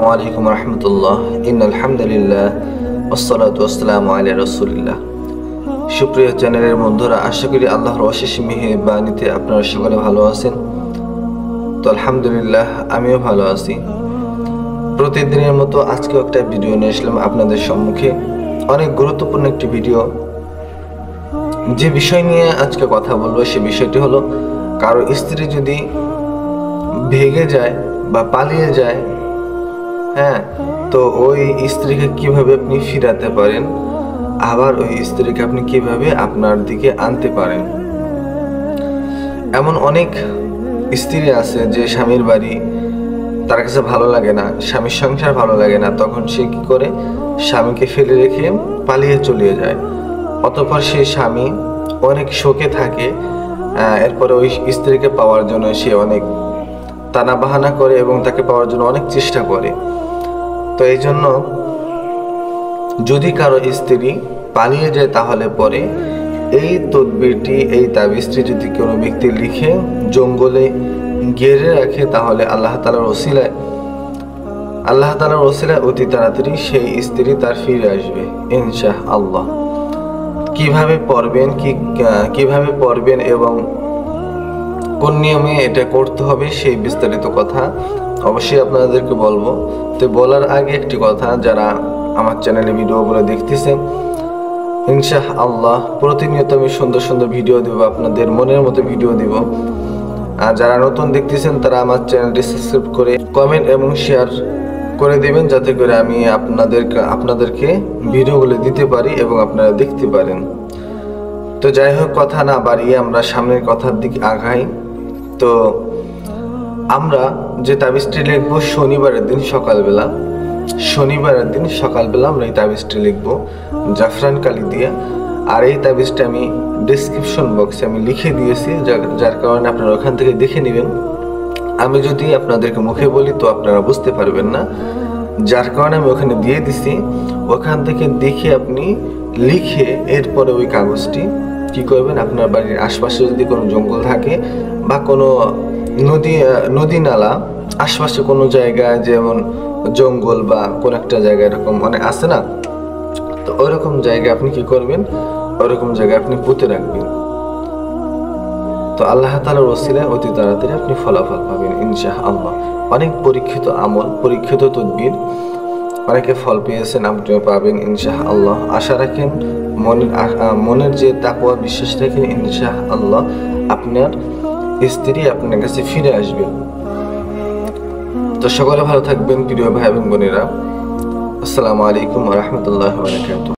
ওয়ালাইকুম রহমতুল্লাহ। ইন্নাল হামদুলিল্লাহ ওয়াসসালাতু ওয়াসসালামু আলা রাসূলিল্লাহ। সুপ্রিয় চ্যানেলের বন্ধুরা, আশা করি আল্লাহর অশেষ মেহেরবানিতে আপনারা সকলে ভালো আছেন। তো আলহামদুলিল্লাহ, আমিও ভালো আছি। প্রতিদিনের মতো আজকেও একটা ভিডিও নিয়ে আসলাম আপনাদের সম্মুখে। অনেক গুরুত্বপূর্ণ একটি ভিডিও। যে বিষয় নিয়ে আজকে কথা বলবো সে বিষয়টি হলো, কারো স্ত্রী যদি ভেগে যায় বা পালিয়ে যায়, তো ওই স্ত্রীকে কিভাবে আপনি ফিরাতে পারেন, আবার ওই স্ত্রীকে আপনি কিভাবে আপনার দিকে আনতে পারেন। এমন অনেক স্ত্রী আছে যে স্বামীর বাড়ি তার কাছে ভালো লাগে না, স্বামীর সংসার ভালো লাগে না, তখন সে কি করে, স্বামীকে ফেলে রেখে পালিয়ে চলে যায়। অতঃপর সেই স্বামী অনেক শোকে থাকে। এরপরে ওই স্ত্রীকে পাওয়ার জন্য সে অনেক টানা বাহানা করে এবং তাকে পাওয়ার জন্য অনেক চেষ্টা করে। তো এই জন্য যদি কারো স্ত্রী পালিয়ে যায়, তাহলে পরে এই তদবিরটি, এই তাবিজটি যদি কোনো ব্যক্তি লিখে জঙ্গলে গেড়ে রাখে, তাহলে আল্লাহ তাআলার ওসিলায় অতি তাড়াতাড়ি সেই স্ত্রী তার ফিরে আসবে ইনশাআল্লাহ। কিভাবে পড়বেন এবং কোন নিয়মে এটা করতে হবে সেই বিস্তারিত কথা অবশ্যই আপনাদেরকে বলবো। তো বলার আগে একটি কথা, যারা আমার চ্যানেলে ভিডিওগুলো দেখতেছেন, ইনশাআল্লাহ প্রতিনিয়ত আমি সুন্দর সুন্দর ভিডিও দেব, আপনাদের মনের মতো ভিডিও দিব। আর যারা নতুন দেখতেছেন তারা আমার চ্যানেলটি সাবস্ক্রাইব করে কমেন্ট এবং শেয়ার করে দিবেন, যাতে করে আমি আপনাদেরকে ভিডিওগুলো দিতে পারি এবং আপনারা দেখতে পারেন। তো যাই হোক, কথা না বাড়িয়ে আমরা সামনের কথার দিকে আগাই। তো আমরা যে তাবিজটি লিখবো শনিবারের দিন সকালবেলা আমরা এই তাবিজটি লিখবো জাফরান কালি দিয়ে। আর এই তাবিজটা আমি ডেসক্রিপশন বক্সে আমি লিখে দিয়েছি, যার কারণে আপনারা ওখান থেকে দেখে নেবেন। আমি যদি আপনাদেরকে মুখে বলি তো আপনারা বুঝতে পারবেন না, যার কারণে আমি ওখানে দিয়ে দিছি। ওখান থেকে দেখে আপনি লিখে এরপরে ওই কাগজটি কি করবেন, আপনার বাড়ির আশপাশে যদি কোনো জঙ্গল থাকে বা কোনো নদী নালা আশপাশে কোনো জায়গায়, যেমন জঙ্গল বা কোন একটা জায়গায় এরকম অনেক আছে না, তো ওইরকম জায়গায় আপনি কি করবেন, ওইরকম জায়গায় আপনি পুঁতে রাখবেন। তো আল্লাহ তাআলার ওসিলায় অতি তাড়াতাড়ি আপনি ফলাফল পাবেন ইনশাআল্লাহ। অনেক পরীক্ষিত আমল, পরীক্ষিত তদবির, অনেকে ফল পেয়েছেন, আপনিও পাবেন ইনশাআল্লাহ। আশা রাখেন, মনের যে তাকওয়া, বিশ্বাস রাখেন, ইনশাআল্লাহ আপনার স্ত্রী আপনার কাছে ফিরে আসবে। তো সকলে ভালো থাকবেন প্রিয় ভাই এবং বোনেরা। আসসালামু আলাইকুম ওয়া রাহমাতুল্লাহি ওয়া বারাকাতুহু।